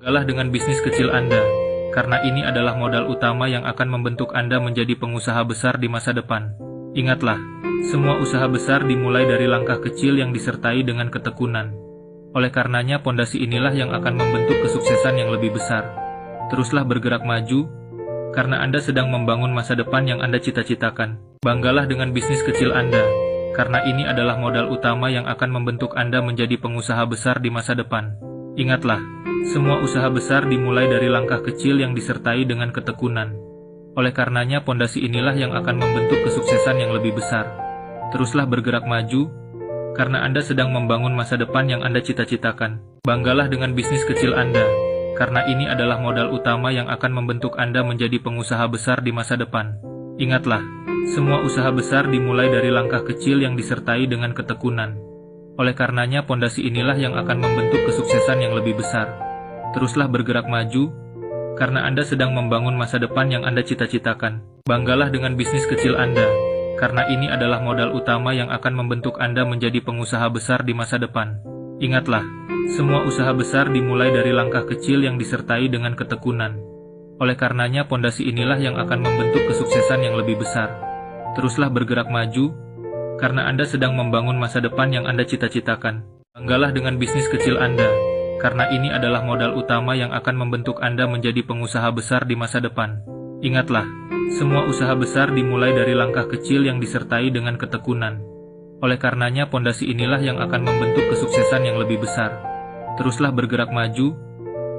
Banggalah dengan bisnis kecil Anda, karena ini adalah modal utama yang akan membentuk Anda menjadi pengusaha besar di masa depan. Ingatlah, semua usaha besar dimulai dari langkah kecil yang disertai dengan ketekunan. Oleh karenanya pondasi inilah yang akan membentuk kesuksesan yang lebih besar. Teruslah bergerak maju, karena Anda sedang membangun masa depan yang Anda cita-citakan. Banggalah dengan bisnis kecil Anda, karena ini adalah modal utama yang akan membentuk Anda menjadi pengusaha besar di masa depan. Ingatlah, semua usaha besar dimulai dari langkah kecil yang disertai dengan ketekunan. Oleh karenanya pondasi inilah yang akan membentuk kesuksesan yang lebih besar. Teruslah bergerak maju, karena Anda sedang membangun masa depan yang Anda cita-citakan. Banggalah dengan bisnis kecil Anda, karena ini adalah modal utama yang akan membentuk Anda menjadi pengusaha besar di masa depan. Ingatlah, semua usaha besar dimulai dari langkah kecil yang disertai dengan ketekunan. Oleh karenanya pondasi inilah yang akan membentuk kesuksesan yang lebih besar. Teruslah bergerak maju, karena Anda sedang membangun masa depan yang Anda cita-citakan. Banggalah dengan bisnis kecil Anda, karena ini adalah modal utama yang akan membentuk Anda menjadi pengusaha besar di masa depan. Ingatlah, semua usaha besar dimulai dari langkah kecil yang disertai dengan ketekunan. Oleh karenanya pondasi inilah yang akan membentuk kesuksesan yang lebih besar. Teruslah bergerak maju, karena Anda sedang membangun masa depan yang Anda cita-citakan. Banggalah dengan bisnis kecil Anda, karena ini adalah modal utama yang akan membentuk Anda menjadi pengusaha besar di masa depan. Ingatlah, semua usaha besar dimulai dari langkah kecil yang disertai dengan ketekunan. Oleh karenanya pondasi inilah yang akan membentuk kesuksesan yang lebih besar. Teruslah bergerak maju,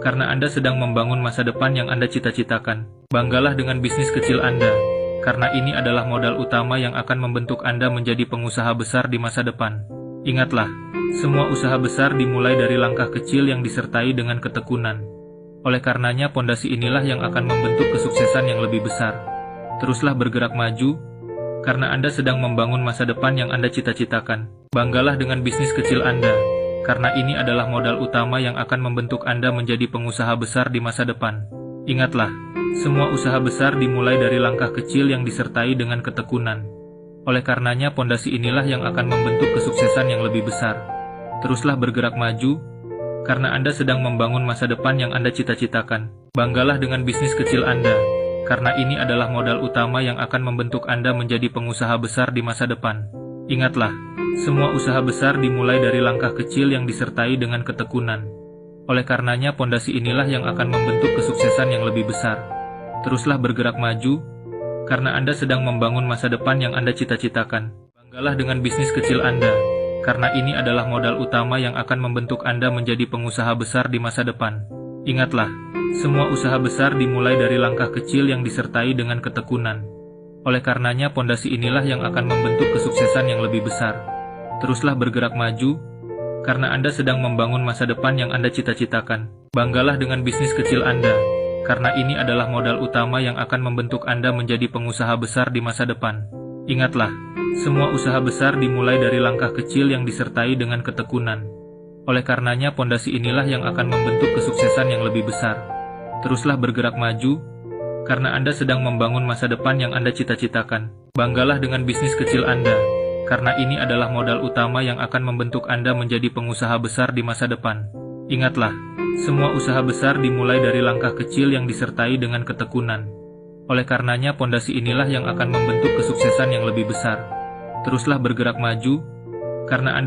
karena Anda sedang membangun masa depan yang Anda cita-citakan. Banggalah dengan bisnis kecil Anda, karena ini adalah modal utama yang akan membentuk Anda menjadi pengusaha besar di masa depan. Ingatlah, semua usaha besar dimulai dari langkah kecil yang disertai dengan ketekunan. Oleh karenanya pondasi inilah yang akan membentuk kesuksesan yang lebih besar. Teruslah bergerak maju, karena Anda sedang membangun masa depan yang Anda cita-citakan. Banggalah dengan bisnis kecil Anda, karena ini adalah modal utama yang akan membentuk Anda menjadi pengusaha besar di masa depan. Ingatlah, semua usaha besar dimulai dari langkah kecil yang disertai dengan ketekunan. Oleh karenanya pondasi inilah yang akan membentuk kesuksesan yang lebih besar. Teruslah bergerak maju, karena Anda sedang membangun masa depan yang Anda cita-citakan. Banggalah dengan bisnis kecil Anda, karena ini adalah modal utama yang akan membentuk Anda menjadi pengusaha besar di masa depan. Ingatlah, semua usaha besar dimulai dari langkah kecil yang disertai dengan ketekunan. Oleh karenanya pondasi inilah yang akan membentuk kesuksesan yang lebih besar. Teruslah bergerak maju, karena Anda sedang membangun masa depan yang Anda cita-citakan. Banggalah dengan bisnis kecil Anda, karena ini adalah modal utama yang akan membentuk Anda menjadi pengusaha besar di masa depan. Ingatlah, semua usaha besar dimulai dari langkah kecil yang disertai dengan ketekunan. Oleh karenanya pondasi inilah yang akan membentuk kesuksesan yang lebih besar. Teruslah bergerak maju, karena Anda sedang membangun masa depan yang Anda cita-citakan. Banggalah dengan bisnis kecil Anda, karena ini adalah modal utama yang akan membentuk Anda menjadi pengusaha besar di masa depan. Ingatlah, semua usaha besar dimulai dari langkah kecil yang disertai dengan ketekunan. Oleh karenanya pondasi inilah yang akan membentuk kesuksesan yang lebih besar. Teruslah bergerak maju, karena Anda sedang membangun masa depan yang Anda cita-citakan. Banggalah dengan bisnis kecil Anda, karena ini adalah modal utama yang akan membentuk Anda menjadi pengusaha besar di masa depan. Ingatlah, semua usaha besar dimulai dari langkah kecil yang disertai dengan ketekunan. Oleh karenanya pondasi inilah yang akan membentuk kesuksesan yang lebih besar. Teruslah bergerak maju, karena Anda